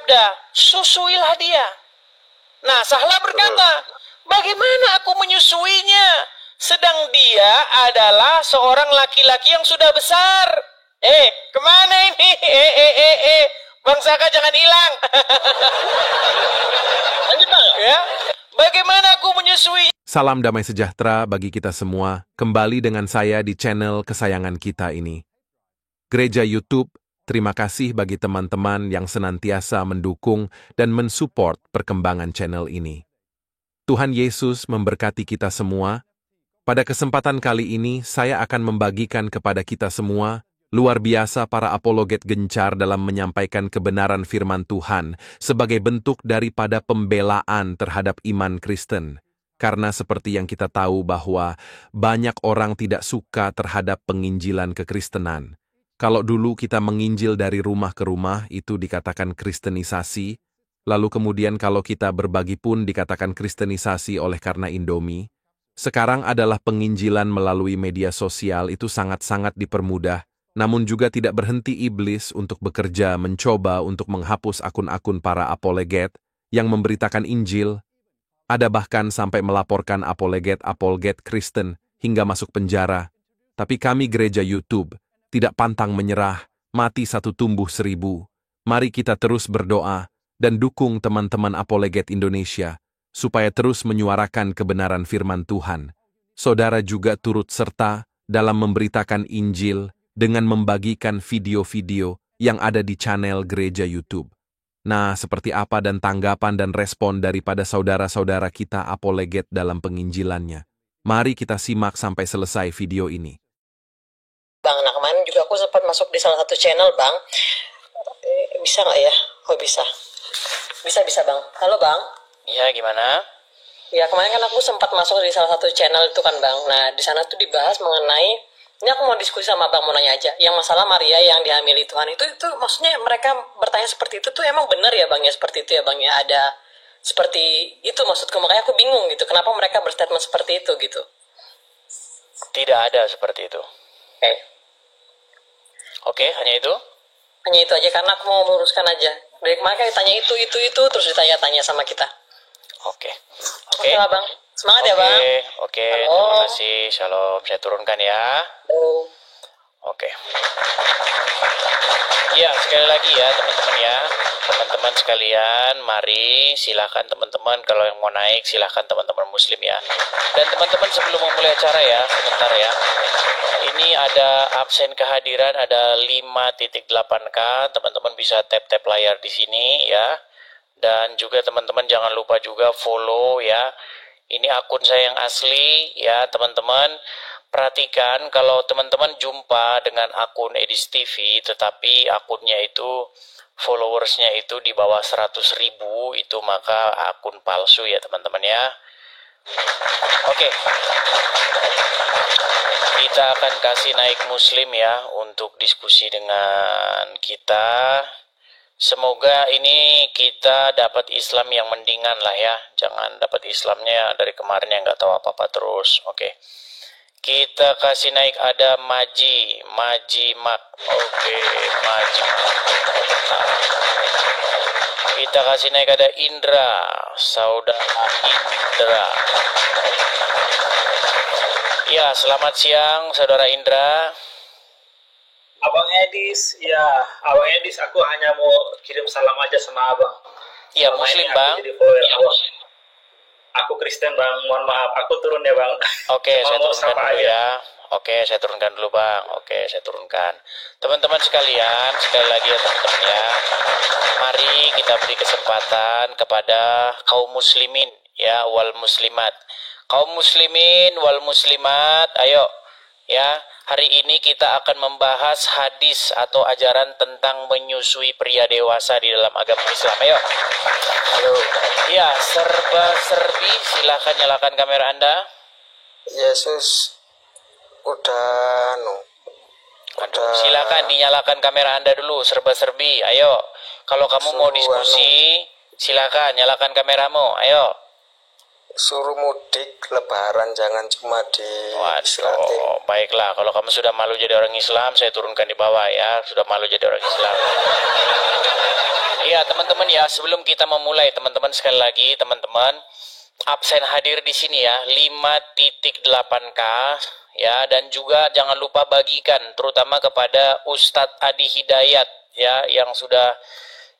bersabda, susuilah dia. Nah, Sahla berkata, bagaimana aku menyusuinya? Sedang dia adalah seorang laki-laki yang sudah besar. Kemana ini? Bang Saka jangan hilang. Lanjut Bang. Ya. Bagaimana aku menyusui? Salam damai sejahtera bagi kita semua. Kembali dengan saya di channel kesayangan kita ini. Gereja YouTube, terima kasih bagi teman-teman yang senantiasa mendukung dan mensupport perkembangan channel ini. Tuhan Yesus memberkati kita semua. Pada kesempatan kali ini, saya akan membagikan kepada kita semua, luar biasa para apologet gencar dalam menyampaikan kebenaran firman Tuhan sebagai bentuk daripada pembelaan terhadap iman Kristen. Karena seperti yang kita tahu bahwa banyak orang tidak suka terhadap penginjilan kekristenan. Kalau dulu kita menginjil dari rumah ke rumah, itu dikatakan kristenisasi. Lalu kemudian kalau kita berbagi pun dikatakan kristenisasi oleh karena Indomie. Sekarang adalah penginjilan melalui media sosial, itu sangat-sangat dipermudah, namun juga tidak berhenti iblis untuk bekerja mencoba untuk menghapus akun-akun para apologet yang memberitakan Injil. Ada bahkan sampai melaporkan apologet Kristen hingga masuk penjara. Tapi kami gereja YouTube tidak pantang menyerah, mati satu tumbuh 1000. Mari kita terus berdoa dan dukung teman-teman apologet Indonesia supaya terus menyuarakan kebenaran firman Tuhan. Saudara juga turut serta dalam memberitakan Injil dengan membagikan video-video yang ada di channel gereja YouTube. Nah, seperti apa dan tanggapan dan respon daripada saudara-saudara kita apologet dalam penginjilannya? Mari kita simak sampai selesai video ini. Bang, nah kemarin juga aku sempat masuk di salah satu channel, Bang. Bisa nggak ya? Oh, bisa. Bisa, Bang. Halo, Bang. Ya, gimana? Ya, kemarin kan aku sempat masuk di salah satu channel itu kan, Bang. Nah, di sana tuh dibahas mengenai, ini aku mau diskusi sama Bang, mau nanya aja. Yang masalah Maria yang dihamili Tuhan itu maksudnya mereka bertanya seperti itu tuh emang benar ya, Bang, ya? Seperti itu ya, Bang, ya? Ada seperti itu maksudku, makanya aku bingung gitu. Kenapa mereka berstatement seperti itu gitu? Tidak ada seperti itu. Oke, hanya itu? Hanya itu aja, karena aku mau meluruskan aja. Dari kemarin kan ditanya itu, terus ditanya-tanya sama kita. Oke. Oke lah, Bang. Semangat ya, Bang. Oke. Terima kasih. Shalom. Saya turunkan ya. Oke. Ya, sekali lagi ya, teman-teman ya. Teman-teman sekalian, mari silakan teman-teman kalau yang mau naik silakan teman-teman muslim ya. Dan teman-teman sebelum memulai acara ya, sebentar ya. Ini ada absen kehadiran ada 5.8K. Teman-teman bisa tap-tap layar di sini ya. Dan juga teman-teman jangan lupa juga follow ya. Ini akun saya yang asli ya, teman-teman. Perhatikan kalau teman-teman jumpa dengan akun Edis TV tetapi akunnya itu followersnya itu di bawah 100.000, itu maka akun palsu ya, teman-teman ya. Oke. Kita akan kasih naik muslim ya untuk diskusi dengan kita. Semoga ini kita dapat Islam yang mendingan lah ya. Jangan dapat Islamnya dari kemarin yang nggak tahu apa-apa terus. Oke. Kita kasih naik ada Maji Mak. Oke, Maji. Kita kasih naik ada Indra, saudara Indra. Ya, selamat siang saudara Indra. Abang Edis, ya, Abang Edis, aku hanya mau kirim salam aja sama Abang. Iya, muslim Bang. Aku Kristen Bang, mohon maaf, aku turun ya Bang. Oke, saya turunkan dulu ya. Oke, saya turunkan dulu Bang. Oke, saya turunkan. Teman-teman sekalian, sekali lagi ya teman-teman ya. Mari kita beri kesempatan kepada kaum muslimin ya, wal muslimat. Kaum muslimin wal muslimat, ayo ya. Hari ini kita akan membahas hadis atau ajaran tentang menyusui pria dewasa di dalam agama Islam. Ayo. Halo. Ya, serba-serbi, silahkan nyalakan kamera Anda. Yesus udah silakan dinyalakan kamera Anda dulu, serba-serbi. Ayo. Kalau kamu mau diskusi, silakan nyalakan kameramu. Ayo. suruh mudik lebaran, jangan cuma di Israel. Waduh, baiklah. Kalau kamu sudah malu jadi orang Islam, saya turunkan di bawah ya. Sudah malu jadi orang Islam. Iya, teman-teman ya, sebelum kita memulai, teman-teman sekali lagi, teman-teman, absen hadir di sini ya, 5.8K ya, dan juga jangan lupa bagikan, terutama kepada Ustadz Adi Hidayat ya, yang sudah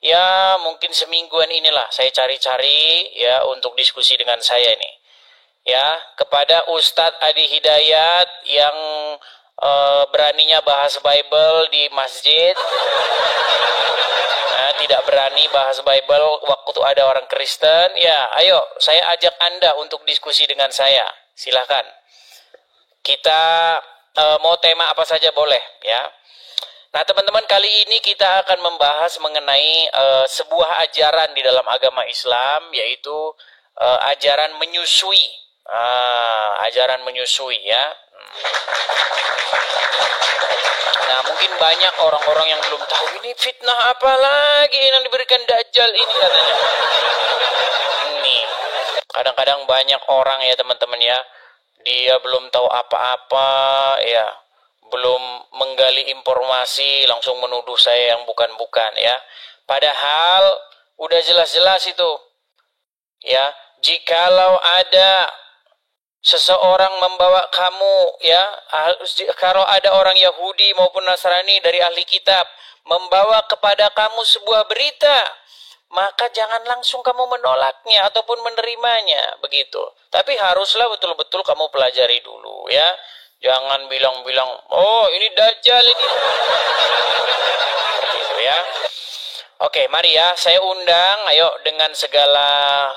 ya mungkin semingguan inilah saya cari-cari ya untuk diskusi dengan saya ini. Ya, kepada Ustadz Adi Hidayat yang beraninya bahas Bible di masjid. Nah, tidak berani bahas Bible waktu ada orang Kristen. Ya, ayo, saya ajak Anda untuk diskusi dengan saya. Silahkan. Kita mau tema apa saja boleh, ya. Nah, teman-teman, kali ini kita akan membahas mengenai sebuah ajaran di dalam agama Islam, yaitu ajaran menyusui. Ajaran menyusui, ya. Nah, mungkin banyak orang-orang yang belum tahu ini fitnah apa lagi yang diberikan Dajjal ini katanya. Ini kadang-kadang banyak orang ya teman-teman ya, dia belum tahu apa-apa ya, belum menggali informasi langsung menuduh saya yang bukan-bukan ya. Padahal udah jelas-jelas itu ya, jikalau ada seseorang membawa kamu ya, kalau ada orang Yahudi maupun Nasrani dari ahli kitab membawa kepada kamu sebuah berita, maka jangan langsung kamu menolaknya ataupun menerimanya begitu. Tapi haruslah betul-betul kamu pelajari dulu ya. Jangan bilang-bilang, oh ini Dajjal ini. Begitu ya. Oke, mari ya, saya undang, ayo dengan segala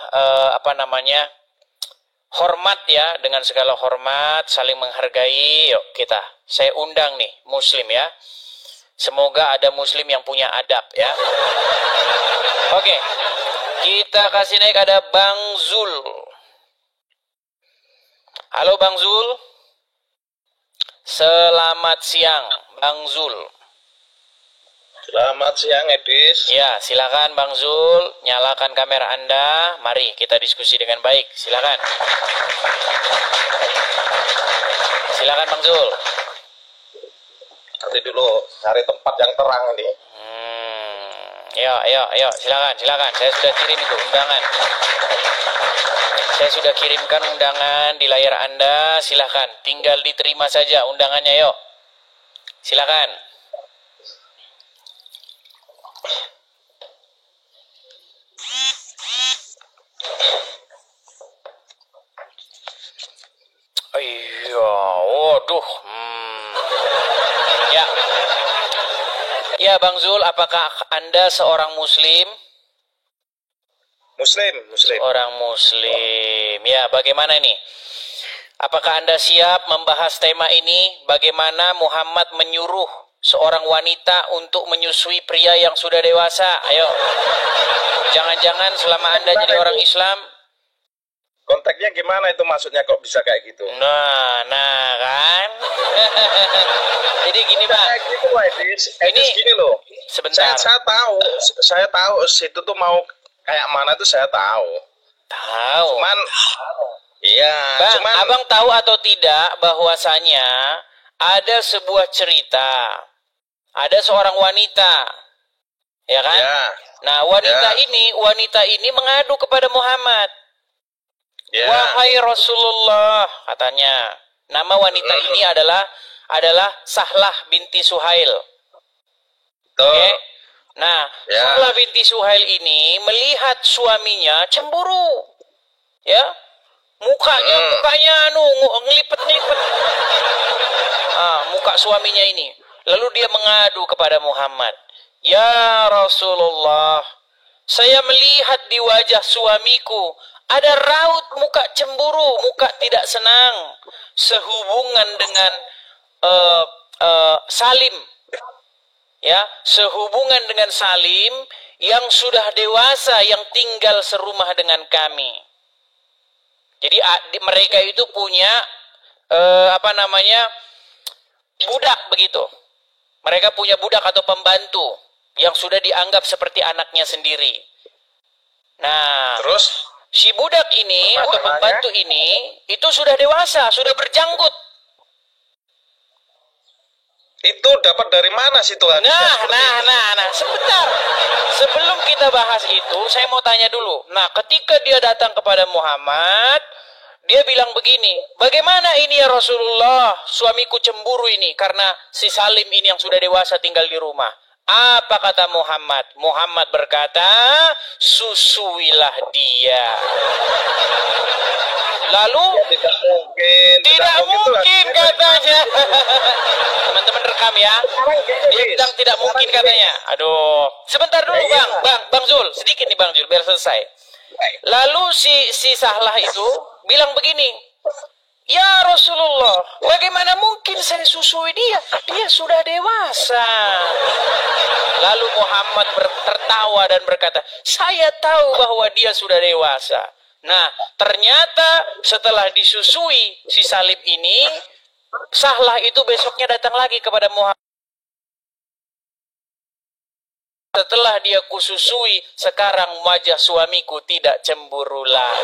hormat ya, dengan segala hormat, saling menghargai, yuk kita. Saya undang nih, muslim ya. Semoga ada muslim yang punya adab ya. Oke, kita kasih naik ada Bang Zul. Halo Bang Zul. Selamat siang, Bang Zul. Selamat siang Edis. Ya, silakan Bang Zul, nyalakan kamera Anda. Mari kita diskusi dengan baik. Silakan. Silakan Bang Zul. Nanti dulu cari tempat yang terang nih. Ayo, silakan. Saya sudah kirim itu undangan. Saya sudah kirimkan undangan di layar Anda. Silakan, tinggal diterima saja undangannya, yuk. Silakan. Iya, waduh. Ya. Ya, Bang Zul, apakah Anda seorang muslim? Muslim. Orang muslim. Ya, bagaimana ini? Apakah Anda siap membahas tema ini? Bagaimana Muhammad menyuruh seorang wanita untuk menyusui pria yang sudah dewasa? Ayo. Jangan-jangan selama Anda jadi orang Islam, konteksnya gimana itu, maksudnya kok bisa kayak gitu? Nah kan. Jadi gini Bang. Kayak gitu loh Edis gini loh. Sebentar. Saya tahu situ tuh mau kayak mana tuh saya tahu. Cuman iya, Bang, Abang tahu atau tidak bahwasanya ada sebuah cerita. Ada seorang wanita. Ya kan? Ya. Nah, wanita ini mengadu kepada Muhammad. Ya. Wahai Rasulullah, katanya. Nama wanita ini adalah Sahlah binti Suhail. Oke. Nah, Sahlah binti Suhail ini melihat suaminya cemburu. Ya. Mukanya ngelipet-ngelipet. Muka suaminya ini. Lalu dia mengadu kepada Muhammad. Ya Rasulullah, saya melihat di wajah suamiku ada raut muka cemburu, muka tidak senang, sehubungan dengan Salim, ya, sehubungan dengan Salim yang sudah dewasa yang tinggal serumah dengan kami. Jadi mereka itu punya budak begitu. Mereka punya budak atau pembantu yang sudah dianggap seperti anaknya sendiri. Nah, si budak ini atau pembantu ini itu sudah dewasa, sudah berjanggut. Itu dapat dari mana sih Tuhan? Nah, sebentar. Sebelum kita bahas itu, saya mau tanya dulu. Nah, ketika dia datang kepada Muhammad, dia bilang begini, bagaimana ini ya Rasulullah, suamiku cemburu ini karena si Salim ini yang sudah dewasa tinggal di rumah. Apa kata Muhammad? Muhammad berkata, susuilah dia. Lalu tidak mungkin katanya. Teman-teman rekam ya. Dia bilang tidak mungkin katanya. Aduh, sebentar dulu Bang Zul, sedikit nih Bang Zul biar selesai. Lalu si Sahlah itu bilang begini, ya Rasulullah, bagaimana mungkin saya susui dia? Dia sudah dewasa. Lalu Muhammad tertawa dan berkata, saya tahu bahwa dia sudah dewasa. Nah, ternyata setelah disusui si Salim ini, Sahlah itu besoknya datang lagi kepada Muhammad. Setelah dia kususui, sekarang wajah suamiku tidak cemburu lagi.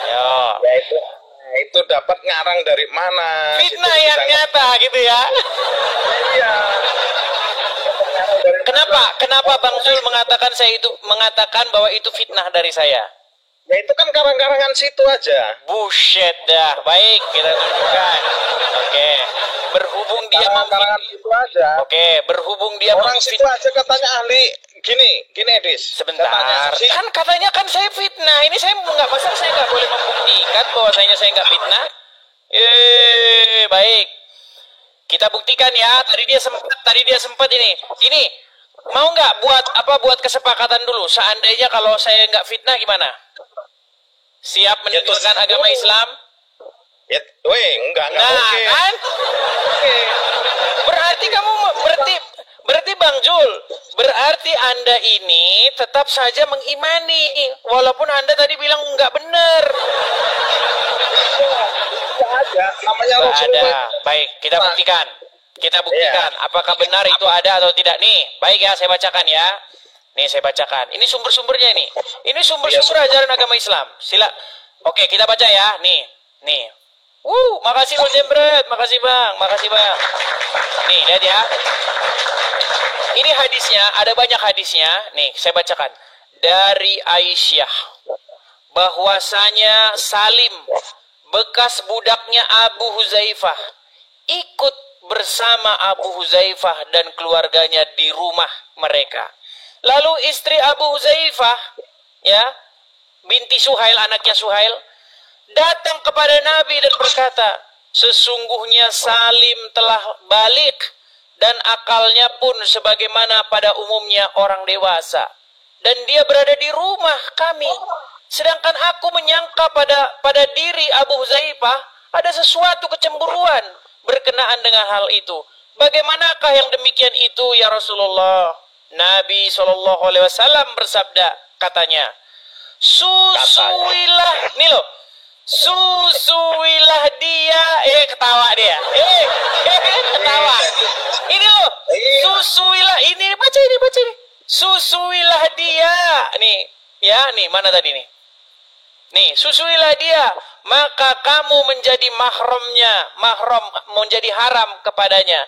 Ya itu dapat ngarang dari mana? Fitnah yang nyata gitu ya. Iya. Kenapa Bang Zul mengatakan bahwa itu fitnah dari saya? Ya itu kan karang-karangan situ aja. Buset dah. Baik, kita tunjukkan. Oke. Berhubung dia karang-karangan situ aja. Oke, berhubung dia orang situ aja katanya ahli. Gini Edis. Sebentar. Kan katanya kan saya fitnah. Ini saya nggak pasang, saya nggak boleh membuktikan bahwasanya saya nggak fitnah. Baik. Kita buktikan ya. Tadi dia sempat ini. Gini, mau nggak buat kesepakatan dulu. Seandainya kalau saya nggak fitnah gimana? Siap meninggalkan agama Islam? Ya, enggak nah, mungkin. Kan? Berarti Bang Jul, berarti Anda ini tetap saja mengimani, walaupun Anda tadi bilang nggak benar. Namanya ada. Baik, kita buktikan. Apakah benar itu ada atau tidak. Nih, baik ya, saya bacakan ya. Nih, saya bacakan. Ini sumber-sumbernya nih. Ini sumber-sumber ajaran agama Islam. Oke, kita baca ya. Nih. Makasih Bang Jembret. Makasih Bang. Nih, lihat ya. Ini hadisnya, ada banyak hadisnya. Nih, saya bacakan. Dari Aisyah, bahwasanya Salim, bekas budaknya Abu Huzaifah, ikut bersama Abu Huzaifah dan keluarganya di rumah mereka. Lalu istri Abu Huzaifah, ya, binti Suhail, anaknya Suhail, datang kepada Nabi dan berkata, sesungguhnya Salim telah balik dan akalnya pun sebagaimana pada umumnya orang dewasa. Dan dia berada di rumah kami. Sedangkan aku menyangka pada diri Abu Huzaifah ada sesuatu kecemburuan berkenaan dengan hal itu. Bagaimanakah yang demikian itu ya Rasulullah? Nabi SAW bersabda, katanya, susuilah, nih loh, susuilah dia, ketawa dia, ketawa, ini loh, susuilah, ini baca ini, susuilah dia, nih, ya, nih, mana tadi nih, susuilah dia, maka kamu menjadi mahram menjadi haram kepadanya,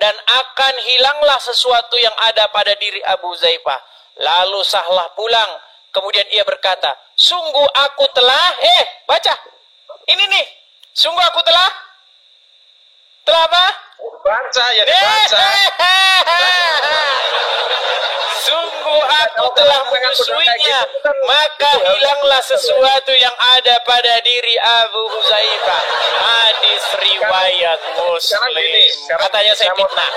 dan akan hilanglah sesuatu yang ada pada diri Abu Huzaifah. Lalu Sahlah pulang. Kemudian ia berkata, sungguh aku telah, baca. Ini nih. Sungguh aku telah apa? Baca, ya dibaca. Sungguh aku telah menyusuinya, maka hilanglah sesuatu yang ada pada diri Abu Huzaifah. Hadis riwayat Muslim. Katanya saya fitnah.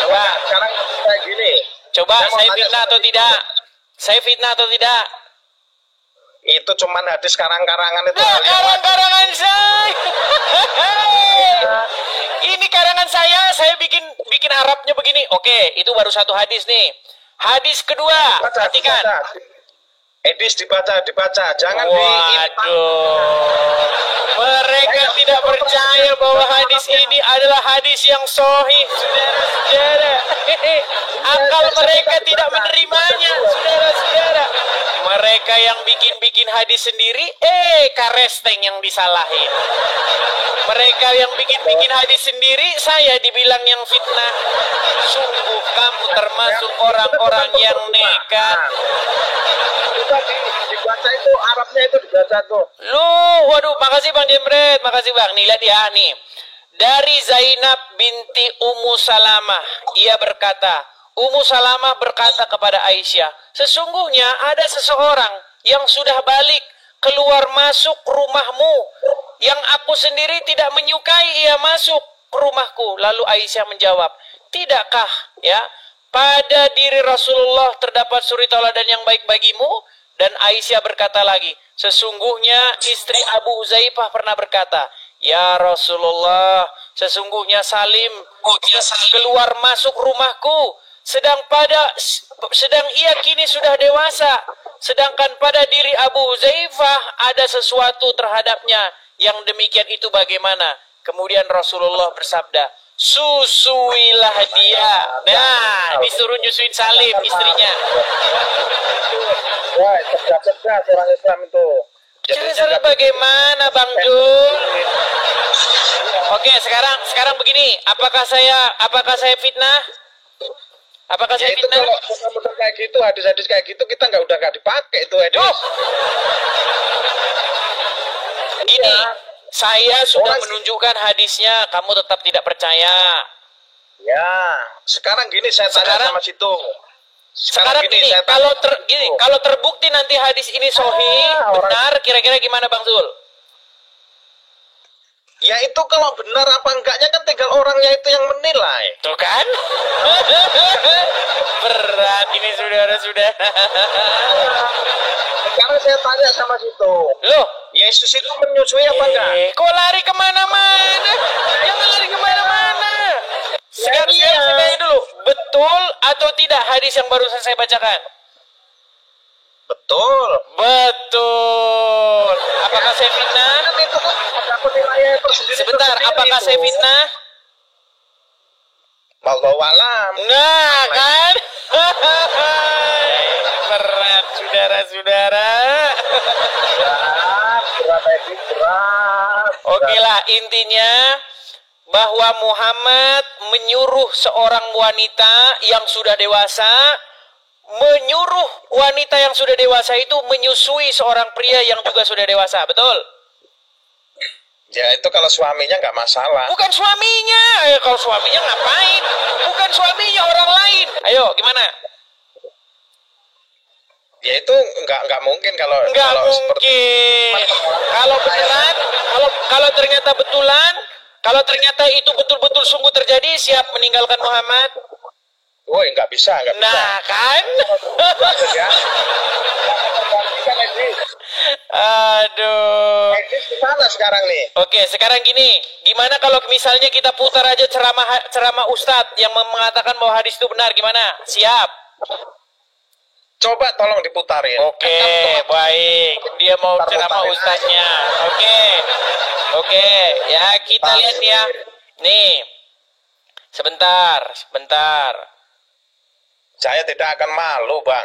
Coba. Sekarang kayak gini. Coba saya fitnah atau tidak? Saya fitnah atau tidak? Itu cuman hadis karang-karangan itu. Karang-karangan saya. Ini karangan saya bikin Arabnya begini. Oke, itu baru satu hadis nih. Hadis kedua, perhatikan. Edis dibaca, jangan Waduh. Mereka tidak percaya bahwa hadis ini adalah hadis yang sahih, saudara-saudara. Akal mereka tidak menerimanya, saudara-saudara. Mereka yang bikin-bikin hadis sendiri, Karesteng yang disalahin. Mereka yang bikin-bikin hadis sendiri, saya dibilang yang fitnah. Sungguh kamu termasuk orang-orang yang nekat. Dibaca itu, Arabnya itu dibaca tuh. Waduh, makasih Bang Jemret, makasih Bang. Nih, lihat ya, nih. Dari Zainab binti Ummu Salamah, ia berkata, Ummu Salamah berkata kepada Aisyah, sesungguhnya ada seseorang yang sudah balik keluar masuk rumahmu, yang aku sendiri tidak menyukai ia masuk ke rumahku. Lalu Aisyah menjawab, tidakkah ya pada diri Rasulullah terdapat suri tauladan yang baik bagimu? Dan Aisyah berkata lagi, sesungguhnya istri Abu Huzaifah pernah berkata, ya Rasulullah, sesungguhnya Salim keluar masuk rumahku, sedang ia kini sudah dewasa, sedangkan pada diri Abu Huzaifah ada sesuatu terhadapnya, yang demikian itu bagaimana? Kemudian Rasulullah bersabda, susuilah dia. Nah, disuruh nyusuin Salim istrinya. Wah, cerdas orang Islam itu. Cerdas bagaimana Bang Jul? Oke, sekarang begini, apakah saya fitnah? Apakah saya fitnah? Kalau muter kayak gitu, hadis-hadis kayak gitu, kita nggak dipakai itu hadis. Gini, saya sudah menunjukkan hadisnya, kamu tetap tidak percaya. Ya, sekarang gini saya tanya sama situ. Sekarang gini, kalau terbukti nanti hadis ini sahih, benar, kira-kira gimana Bang Zul? Ya itu kalau benar apa enggaknya kan tinggal orangnya itu yang menilai. Tuh kan? Berat ini saudara-saudara. Sekarang saya tanya sama situ. Loh, Yesus itu menyusui apa enggak? Kok lari kemana-mana? Jangan lari kemana-mana. Sekarang saya tanya dulu, betul atau tidak hadis yang barusan saya bacakan? Betul. Betul. Apakah saya fitnah? Sebentar, apakah saya fitnah? Wallahu alam. Nah, kan? Berat, saudara-saudara. Berat. Oke lah, intinya bahwa Muhammad menyuruh seorang wanita yang sudah dewasa, menyuruh wanita yang sudah dewasa itu menyusui seorang pria yang juga sudah dewasa, betul? Ya itu kalau suaminya nggak masalah. Bukan suaminya, kalau suaminya ngapain? Bukan suaminya, orang lain. Ayo, gimana? Ya itu nggak mungkin kalau nggak mungkin. Seperti... Kalau beneran, kalau ternyata betulan, kalau ternyata itu betul-betul sungguh terjadi, siap meninggalkan Muhammad? Woi, nggak bisa. Nah, kan? Aduh. Di mana sekarang nih? Oke, sekarang gini, gimana kalau misalnya kita putar aja ceramah Ustadz yang mengatakan bahwa hadis itu benar, gimana? Siap? Coba tolong diputarin. Oke, baik. Dia mau ceramah Ustadznya. Oke, ya kita lihat ya. Nih, sebentar. Saya tidak akan malu, Bang.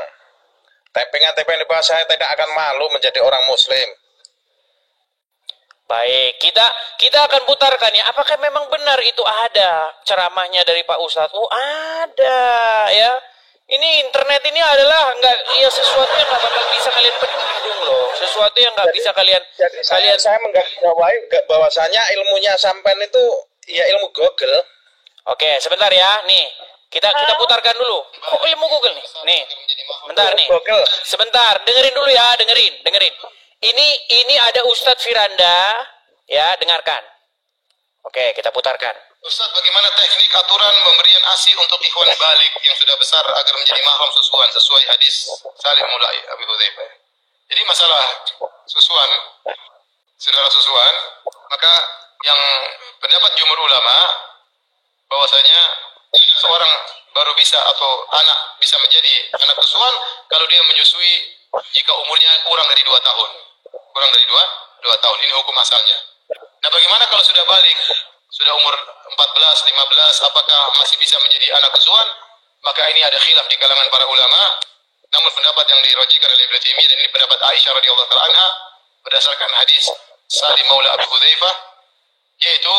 Tappingan di bawah saya tidak akan malu menjadi orang Muslim. Baik, kita akan putarkan ya. Apakah memang benar itu ada ceramahnya dari Pak Ustadz? Oh, ada ya. Ini internet ini adalah sesuatu yang nggak bakal bisa kalian bendung loh. Sesuatu yang nggak bisa kalian. Saya menggarisbawahi bahwasanya ilmunya sampean itu ya ilmu Google. Oke, sebentar ya. Nih. Kita putarkan dulu. Oh, ilmu Google nih. Nih. Bentar nih. Sebentar, dengerin dulu ya, dengerin. Ini ada Ustadz Firanda, ya, dengarkan. Oke, kita putarkan. Ustadz, bagaimana teknik aturan pemberian ASI untuk ikhwan balik yang sudah besar agar menjadi mahram susuan sesuai hadis Salim mulai Abi Hudzaifah. Jadi masalah susuan, saudara susuan, maka yang pendapat jumhur ulama bahwasanya seorang baru bisa atau anak bisa menjadi anak susuan kalau dia menyusui jika umurnya kurang dari 2 tahun. Kurang dari 2 tahun. Ini hukum asalnya. Nah, bagaimana kalau sudah balik, sudah umur 14, 15, apakah masih bisa menjadi anak susuan? Maka ini ada khilaf di kalangan para ulama. namun pendapat yang dirojikan oleh Ibnu Taimiyah dan ini pendapat Aisyah radhiyallahu taala anha berdasarkan hadis Salim Maula Abu Hudzaifah, yaitu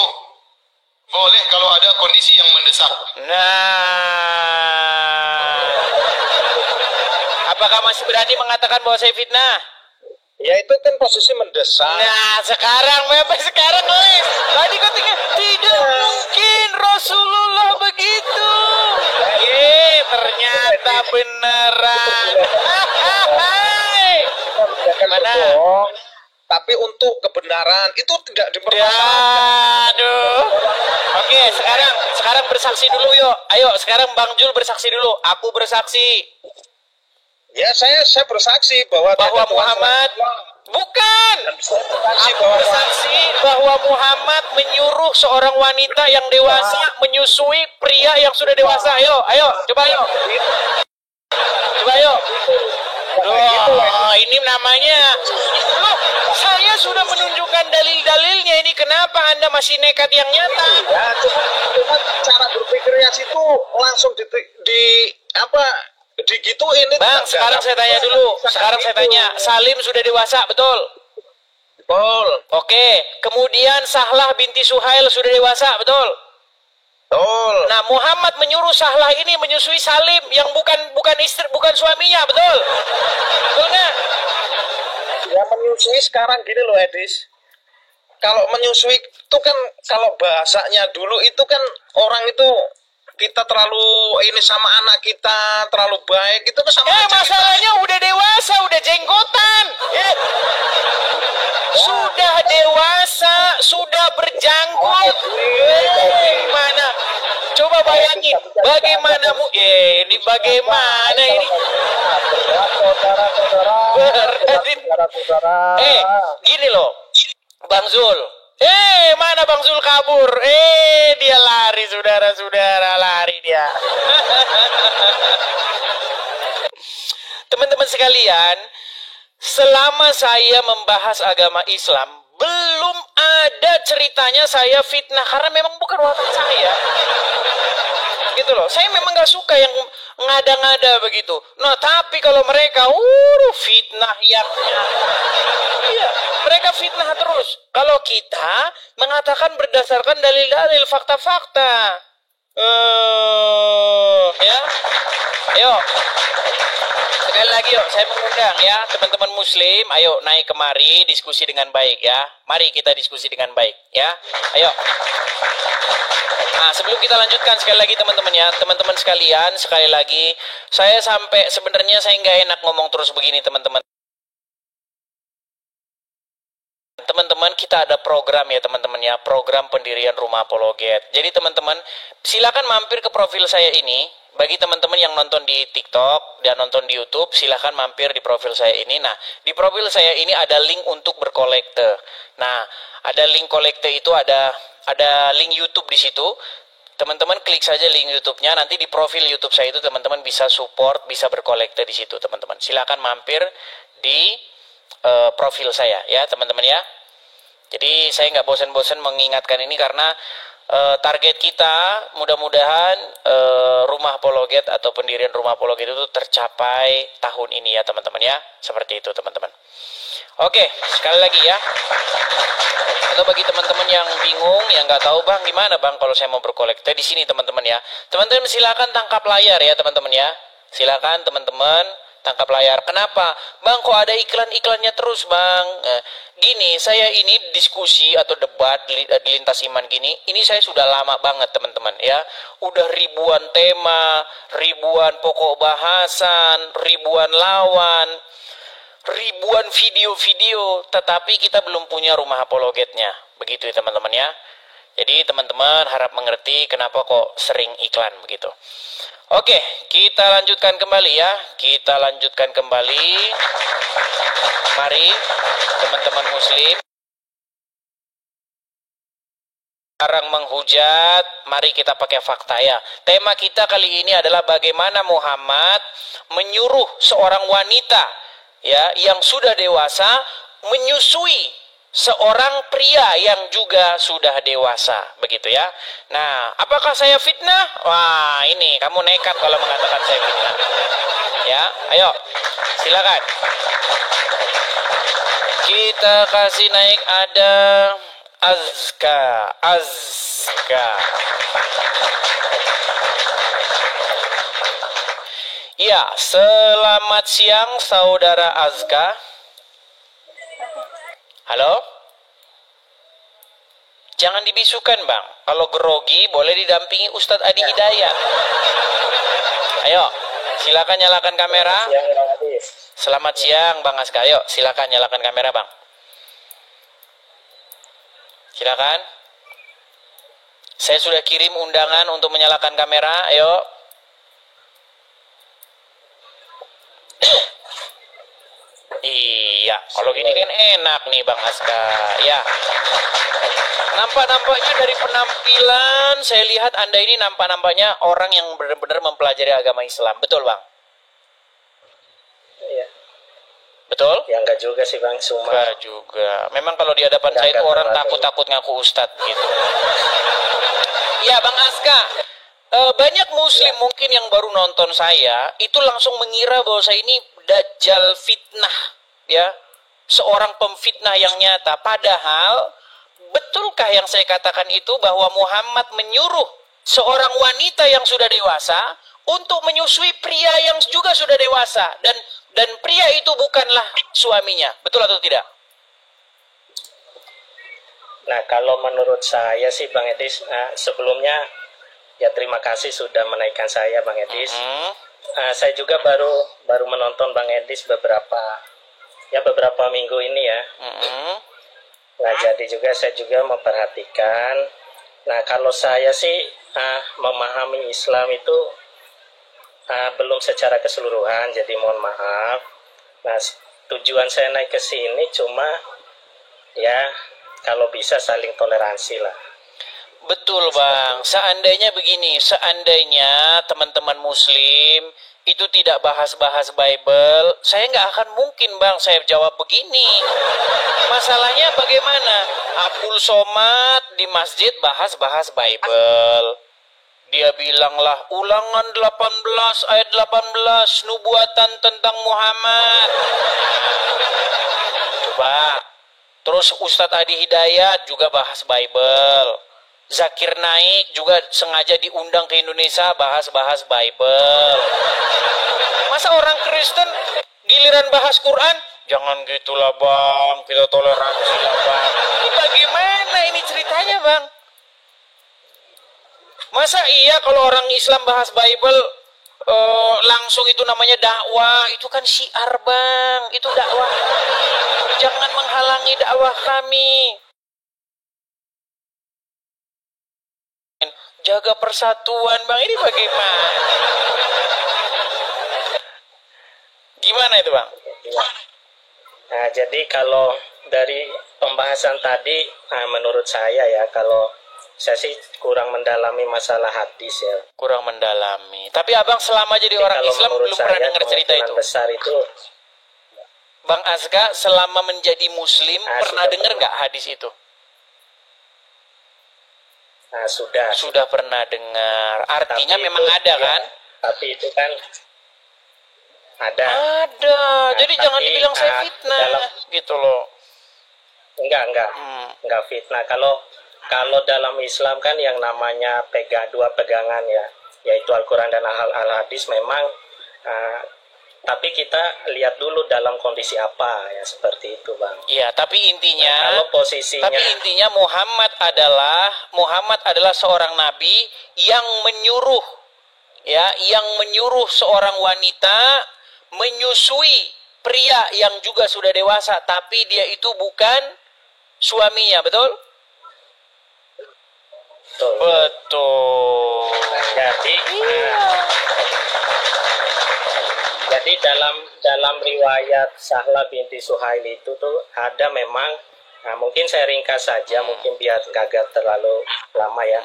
boleh kalau ada kondisi yang mendesak. Nah, apakah masih berani mengatakan bahwa saya fitnah? Ya itu kan posisi mendesak. Nah, sekarang les. Tadi katanya tidak mungkin Rasulullah begitu. Ternyata beneran. Mana? Tapi untuk kebenaran itu tidak dipermasalahkan. Aduh. Oke, sekarang bersaksi dulu yuk. Ayo, sekarang Bang Jul bersaksi dulu. Aku bersaksi. Ya, saya bersaksi bahwa Muhammad bukan. Aku bersaksi bahwa Muhammad menyuruh seorang wanita yang dewasa menyusui pria yang sudah dewasa. Ayo, coba yuk. Ini namanya. Loh, saya sudah menunjukkan dalil-dalilnya. Ini kenapa Anda masih nekat yang nyata? Ya, cuma cara berpikirnya situ langsung digituin itu. Bang, sekarang saya tanya dulu. Salim sudah dewasa, betul? Betul. Oke, kemudian Sahlah binti Suhail sudah dewasa, betul? Betul. Nah, Muhammad menyuruh Sahlah ini menyusui Salim yang bukan istri, bukan suaminya, betul? Betul nggak? Ya, menyusui sekarang gini loh, Edis. Kalau menyusui itu kan, kalau bahasanya dulu itu kan orang itu kita terlalu ini sama anak kita, terlalu baik, itu sama aja. Masalahnya udah dewasa, udah jenggotan. Sudah dewasa, sudah berjanggut. Mana? Coba bayangin, bagaimana ini bagaimana ini? Gini loh, Bang Zul. Mana Bang Zul kabur? Dia lari, saudara-saudara, lari dia. Teman-teman sekalian, selama saya membahas agama Islam, belum ada ceritanya saya fitnah, karena memang bukan watak saya. Gitu loh, saya memang gak suka yang ngada-ngada begitu. Nah, tapi kalau mereka, fitnah yang iya, mereka fitnah terus. Kalau kita mengatakan berdasarkan dalil-dalil, fakta-fakta. Ya, ayo. Sekali lagi yuk, saya mengundang ya teman-teman muslim, ayo naik kemari diskusi dengan baik ya. Mari kita diskusi dengan baik ya. Ayo. Nah, sebelum kita lanjutkan sekali lagi teman-teman ya, teman-teman sekalian, sekali lagi saya sebenarnya saya nggak enak ngomong terus begini teman-teman. Teman-teman, kita ada program ya teman-teman ya, program pendirian Rumah Apologet. Jadi teman-teman, silakan mampir ke profil saya ini. Bagi teman-teman yang nonton di TikTok dan nonton di YouTube, silahkan mampir di profil saya ini. Nah, di profil saya ini ada link untuk berkolekte. Nah, ada link kolekte itu, ada link YouTube di situ. Teman-teman klik saja link YouTube-nya. Nanti di profil YouTube saya itu teman-teman bisa support, bisa berkolekte di situ teman-teman. Silahkan mampir di profil saya ya teman-teman ya. Jadi saya nggak bosan-bosan mengingatkan ini karena target kita mudah-mudahan Rumah Apologet atau pendirian Rumah Apologet itu tercapai tahun ini ya teman-teman ya. Seperti itu teman-teman. Oke, sekali lagi ya. Atau bagi teman-teman yang bingung, yang nggak tahu bang gimana bang kalau saya mau berkolekte di sini teman-teman ya. Teman-teman silakan tangkap layar ya teman-teman ya. Silakan teman-teman tangkap layar. Kenapa? Bang, kok ada iklan-iklannya terus, Bang? Gini, saya ini diskusi atau debat di Lintas Iman gini, ini saya sudah lama banget, teman-teman, ya. Udah ribuan tema, ribuan pokok bahasan, ribuan lawan, ribuan video-video, tetapi kita belum punya Rumah Apologetnya. Begitu ya, teman-teman, ya. Jadi, teman-teman harap mengerti kenapa kok sering iklan begitu. Oke, kita lanjutkan kembali ya. Kita lanjutkan kembali. Mari teman-teman muslim. Sekarang menghujat, mari kita pakai fakta ya. Tema kita kali ini adalah bagaimana Muhammad menyuruh seorang wanita ya yang sudah dewasa menyusui seorang pria yang juga sudah dewasa, begitu ya. Nah, apakah saya fitnah? Wah, ini kamu nekat kalau mengatakan saya fitnah. Ya, Ayo, silakan. Kita kasih naik ada Azka. Ya, selamat siang saudara Azka. Halo? Jangan dibisukan bang. Kalau grogi boleh didampingi Ustadz Adi Hidayat. Ayo, silakan nyalakan kamera. Selamat siang bang Azka. Ayo, silakan nyalakan kamera bang. Silakan. Saya sudah kirim undangan untuk menyalakan kamera. Ayo. Iya, kalau gini kan enak nih Bang Aska. Ya. Nampaknya dari penampilan saya lihat Anda ini nampaknya orang yang benar-benar mempelajari agama Islam. Betul, Bang? Iya. Betul? Ya enggak juga sih, Bang, cuma enggak juga. Memang kalau di hadapan saya itu orang takut-takut ngaku ustadz gitu. Ya, Bang Aska. Banyak muslim mungkin yang baru nonton saya itu langsung mengira bahwa saya ini dajjal fitnah, ya, seorang pemfitnah yang nyata. Padahal betulkah yang saya katakan itu bahwa Muhammad menyuruh seorang wanita yang sudah dewasa untuk menyusui pria yang juga sudah dewasa, dan pria itu bukanlah suaminya. Betul atau tidak? Nah, kalau menurut saya sih Bang Edis, sebelumnya ya terima kasih sudah menaikkan saya Bang Edis. Saya juga baru menonton Bang Edis beberapa minggu ini ya. Nah, jadi juga saya juga memperhatikan. Nah, kalau saya sih memahami Islam itu belum secara keseluruhan, jadi mohon maaf. Nah, tujuan saya naik ke sini cuma ya kalau bisa saling toleransi lah. Betul Bang, seandainya begini, seandainya teman-teman muslim itu tidak bahas-bahas Bible, saya nggak akan mungkin Bang saya jawab begini. Masalahnya bagaimana? Abdul Somad di masjid bahas-bahas Bible. Dia bilanglah ulangan 18 ayat 18 nubuatan tentang Muhammad. Coba. Terus Ustadz Adi Hidayat juga bahas Bible. Zakir Naik juga sengaja diundang ke Indonesia bahas-bahas Bible. Masa orang Kristen giliran bahas Quran? Jangan gitulah Bang, kita toleransi lah Bang. Ini bagaimana ini ceritanya Bang? Masa iya kalau orang Islam bahas Bible langsung itu namanya dakwah? Itu kan syiar Bang, itu dakwah kami. Jangan menghalangi dakwah kami. Jaga persatuan Bang, ini bagaimana? Gimana itu Bang? Nah, jadi kalau dari pembahasan tadi, menurut saya ya, kalau saya sih kurang mendalami masalah hadis ya. Kurang mendalami. Tapi Abang selama jadi orang Islam belum pernah dengar cerita itu. Besar itu. Bang Azka selama menjadi Muslim pernah dengar nggak hadis itu? Nah, sudah pernah dengar. Artinya memang ada kan? Tapi itu kan ada. Nah, jadi jangan dibilang saya fitnah gitu loh. Enggak fitnah. Kalau dalam Islam kan yang namanya dua pegangan ya, yaitu Al-Qur'an dan Al-Hadis memang tapi kita lihat dulu dalam kondisi apa ya, seperti itu Bang. Iya, tapi intinya Muhammad adalah seorang nabi yang menyuruh seorang wanita menyusui pria yang juga sudah dewasa, tapi dia itu bukan suaminya, betul? Betul. Jadi dalam riwayat Sahla binti Suhail itu tuh ada memang, mungkin saya ringkas saja, mungkin biar gak terlalu lama ya.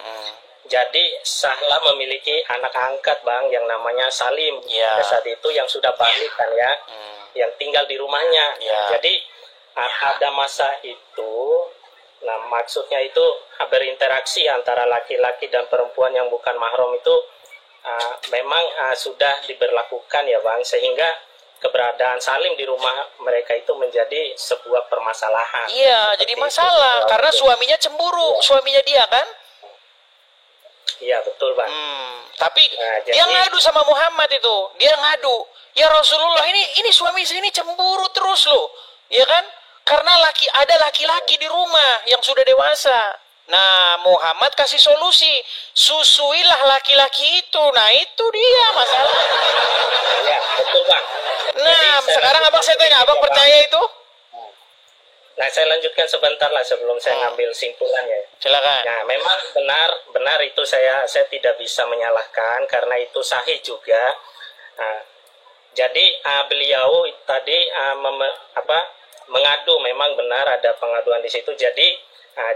Jadi Sahla memiliki anak angkat Bang yang namanya Salim. Pada saat itu yang sudah balik kan ya, yang tinggal di rumahnya. Jadi ada masa itu, nah maksudnya itu berinteraksi antara laki-laki dan perempuan yang bukan mahram itu memang sudah diberlakukan ya Bang, sehingga keberadaan Salim di rumah mereka itu menjadi sebuah permasalahan. Iya, jadi masalah karena suaminya cemburu, suaminya dia kan? Iya, betul Bang. Tapi dia ngadu sama Muhammad itu, dia ngadu, ya Rasulullah ini suami saya ini cemburu terus loh, ya kan? Karena ada laki-laki di rumah yang sudah dewasa. Nah, Muhammad kasih solusi, susuilah laki-laki itu. Nah, itu dia masalah. Ya, betul Bang. Nah, sekarang abang saya tanya, abang percaya itu? Nah, saya lanjutkan sebentar lah sebelum saya ngambil simpulannya. Silakan. Nah, memang benar itu saya tidak bisa menyalahkan karena itu sahih juga. Nah, jadi beliau tadi mengadu, memang benar ada pengaduan di situ. Jadi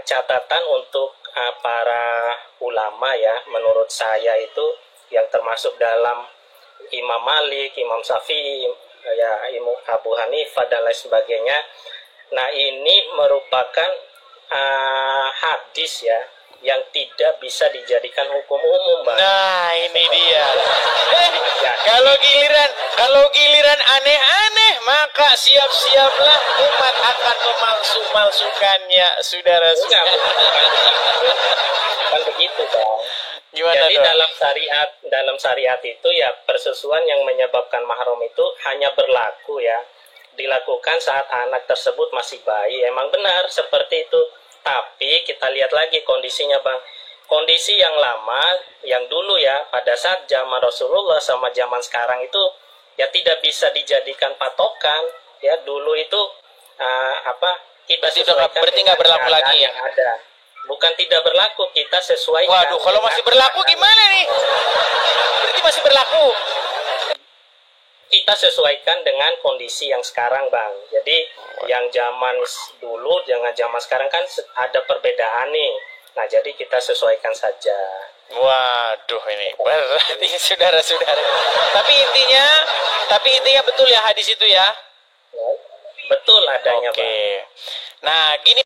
catatan untuk para ulama ya, menurut saya itu yang termasuk dalam Imam Malik, Imam Syafi'i, ya Imam Abu Hanifah dan lain sebagainya. Nah, ini merupakan hadis ya yang tidak bisa dijadikan hukum umum, Bang. Nah, ini dia. Kalau giliran aneh-aneh, maka siap-siaplah umat akan memalsukannya, saudara-saudara. Kan begitu, Bang. Gimana jadi dong? dalam syariat itu ya persesuaian yang menyebabkan mahram itu hanya berlaku ya dilakukan saat anak tersebut masih bayi. Emang benar seperti itu. Tapi kita lihat lagi kondisinya, Bang. Kondisi yang lama, yang dulu ya, pada saat zaman Rasulullah sama zaman sekarang itu ya tidak bisa dijadikan patokan. Ya, dulu itu kita sesuaikan berarti nggak berlaku lagi yang ada. Bukan tidak berlaku, kita sesuaikan. Waduh, kalau masih berlaku gimana nih? Berarti masih berlaku. Kita sesuaikan dengan kondisi yang sekarang, Bang. Jadi yang zaman dulu dengan zaman sekarang kan ada perbedaan nih. Nah, jadi kita sesuaikan saja. Waduh, ini berat ini saudara-saudara. Tapi intinya betul ya hadis itu ya. Betul adanya, Oke. Bang. Nah, gini,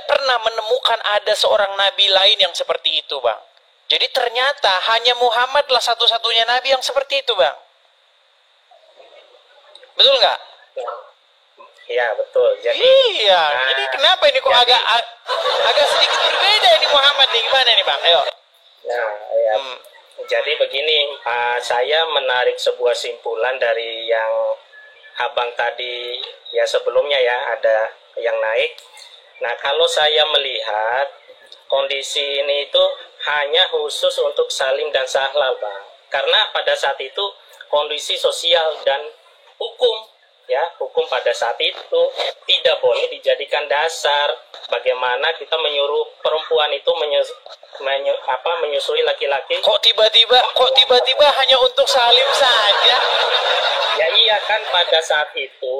pernah menemukan ada seorang nabi lain yang seperti itu, Bang. Jadi ternyata hanya Muhammadlah satu-satunya nabi yang seperti itu, Bang. Betul nggak? Iya, betul. Jadi jadi kenapa ini kok agak sedikit berbeda ini Muhammad nih? Gimana nih, Bang? Ayo. Nah, ya. Jadi begini, saya menarik sebuah simpulan dari yang Abang tadi ya sebelumnya ya ada yang naik. Nah, kalau saya melihat kondisi ini itu hanya khusus untuk Salim dan Sahlal, Bang. Karena pada saat itu kondisi sosial dan hukum pada saat itu tidak boleh dijadikan dasar bagaimana kita menyuruh perempuan itu menyusui laki-laki. Kok tiba-tiba hanya untuk Salim saja? Ya iya kan pada saat itu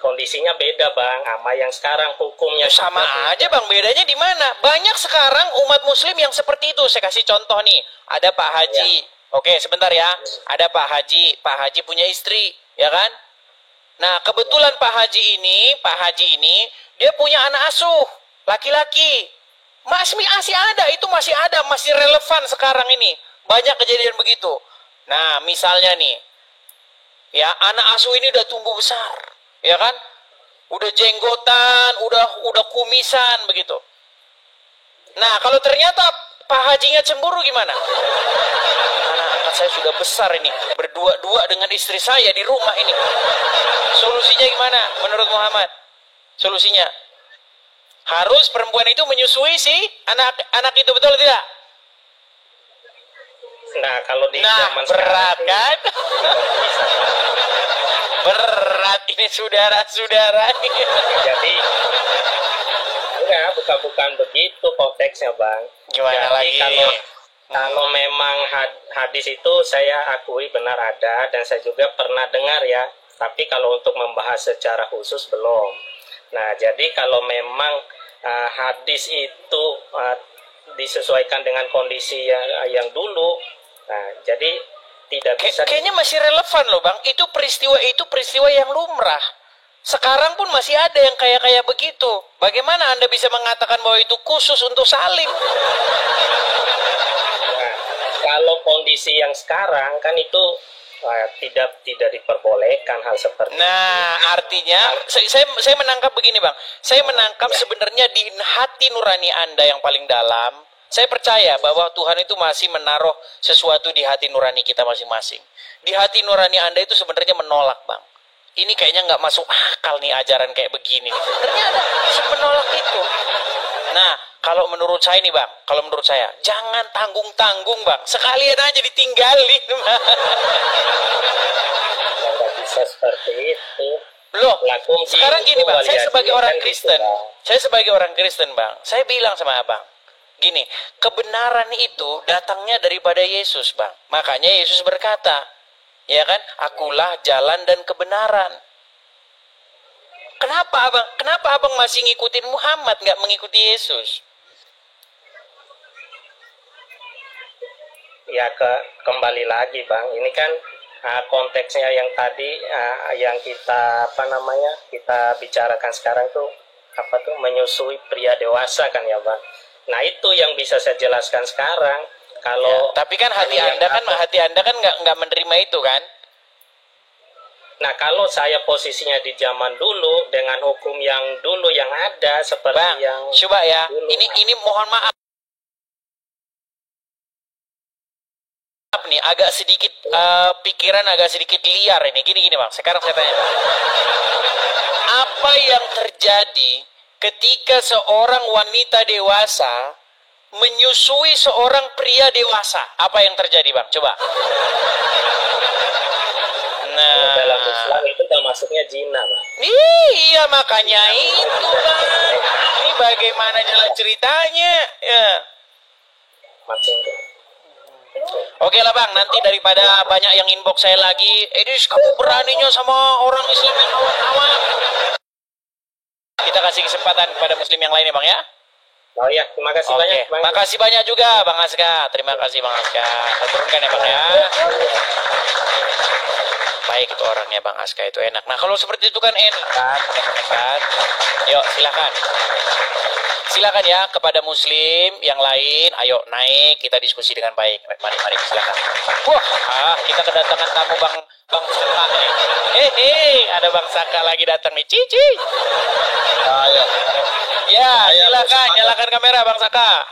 kondisinya beda, Bang, sama yang sekarang hukumnya sama aja, Bang. Bedanya di mana? Banyak sekarang umat muslim yang seperti itu. Saya kasih contoh nih. Ada Pak Haji. Ya. Oke, sebentar ya. Ada Pak Haji. Pak Haji punya istri, ya kan? Nah, kebetulan Pak Haji ini dia punya anak asuh laki-laki. Masih ada, masih relevan sekarang ini. Banyak kejadian begitu. Nah, misalnya nih, ya anak asuh ini udah tumbuh besar, ya kan? Udah jenggotan, udah kumisan begitu. Nah, kalau ternyata Pak Hajinya cemburu gimana? Anak angkat saya sudah besar ini, berdua-dua dengan istri saya di rumah ini. Solusinya gimana menurut Muhammad? Solusinya harus perempuan itu menyusui si anak itu, betul tidak? Nah, kalau di zaman berat kan? Berat ini saudara-saudara. Jadi bukan begitu konteksnya, Bang. Gimana jadi, lagi? Kalau memang hadis itu saya akui benar ada dan saya juga pernah dengar ya. Tapi kalau untuk membahas secara khusus belum. Nah, jadi kalau memang hadis itu disesuaikan dengan kondisi yang dulu, nah jadi tidak bisa. Kayaknya masih relevan loh, Bang. Itu peristiwa yang lumrah. Sekarang pun masih ada yang kayak begitu. Bagaimana Anda bisa mengatakan bahwa itu khusus untuk Salim? Nah, kalau kondisi yang sekarang kan itu tidak diperbolehkan hal seperti itu. Nah, artinya saya menangkap begini, Bang. Saya menangkap sebenarnya di hati nurani Anda yang paling dalam, saya percaya bahwa Tuhan itu masih menaruh sesuatu di hati nurani kita masing-masing. Di hati nurani Anda itu sebenarnya menolak, Bang. Ini kayaknya nggak masuk akal nih ajaran kayak begini. Ternyata menolak itu. Nah, kalau menurut saya nih, Bang, kalau menurut saya, jangan tanggung-tanggung, Bang. Sekalian aja ditinggalin. Nggak bisa seperti itu. Loh, sekarang gini, Bang, saya sebagai orang Kristen, Bang, saya bilang sama Abang, gini, kebenaran itu datangnya daripada Yesus, Bang. Makanya Yesus berkata, ya kan, akulah jalan dan kebenaran. Kenapa abang masih ngikutin Muhammad, nggak mengikuti Yesus? Ya kembali lagi, Bang, ini kan konteksnya yang tadi yang kita kita bicarakan sekarang tuh menyusui pria dewasa kan ya, Bang. Nah, itu yang bisa saya jelaskan sekarang. Kalau ya, tapi kan hati Anda kan nggak menerima itu kan? Nah, kalau saya posisinya di zaman dulu dengan hukum yang dulu yang ada seperti Bang, yang coba ya. dulu, Ini mohon maaf nih, agak sedikit pikiran agak sedikit liar ini. Gini Bang. Sekarang saya tanya, Bang. Apa yang terjadi ketika seorang wanita dewasa menyusui seorang pria dewasa? Apa yang terjadi, Bang? Coba. Nah, dalam Islam itu termasuknya zina, Bang. Iya, makanya itu, Bang. Ini bagaimana jalan ceritanya? Ya. Maksudnya. Oke lah, Bang, nanti daripada banyak yang inbox saya lagi, Edis, kamu beraninya sama orang Islam yang awam-awam. Kita kasih kesempatan kepada muslim yang lain ya, Bang, ya? Oh iya, terima kasih banyak, Bang. Makasih banyak juga, Bang Aska. Terima kasih, Bang Aska. Saya turunkan ya, Bang, ya. Baik itu orangnya, Bang Aska, itu enak. Nah, kalau seperti itu kan enak kan? Yuk, silakan ya kepada muslim yang lain. Ayo naik, kita diskusi dengan baik. Mari silakan. Wah, kita kedatangan tamu Bang Saka nih. Ada Bang Saka lagi datang nih. Cici. Ya, silakan nyalakan kamera Bang Saka.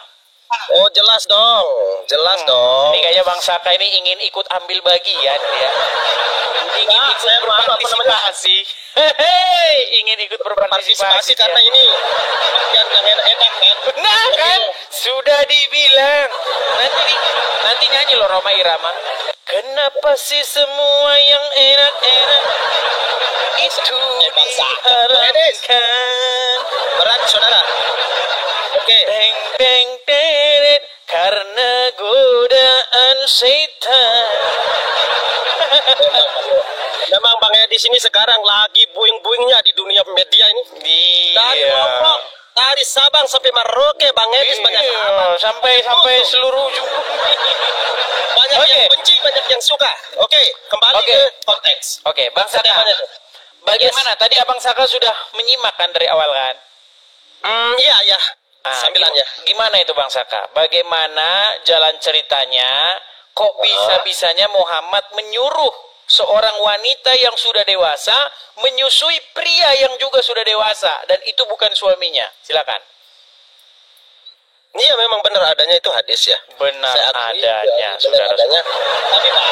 Oh, jelas dong. Ini kayaknya Bang Saka ini ingin ikut ambil bagian ya. Ingin ikut berpartisipasi. Ingin ikut berpartisipasi karena ini yang enak kan. Nah kan, sudah dibilang. Nanti nyanyi loh Roma Irama. Kenapa sih semua yang enak-enak itu diharapkan? Berat, saudara. Oke. Beng teret karena godaan setan. Memang Bang Edi sini sekarang lagi buing-buingnya di dunia media ini. Iya. Dari Sabang sampai Merauke, Bang Edi banyak sahabat. Sampai seluruh ujung bumi. Banyak yang benci, banyak yang suka. Oke, kembali ke konteks. Oke, Bang Saka. Bagaimana? Tadi Abang Saka sudah menyimak kan dari awal kan? Iya. Sambilannya. Gimana itu Bang Saka? Bagaimana jalan ceritanya? Kok bisa-bisanya Muhammad menyuruh seorang wanita yang sudah dewasa menyusui pria yang juga sudah dewasa dan itu bukan suaminya? Silakan. Iya, memang benar adanya itu hadis ya. Benar adanya, saudara. Tapi Bang,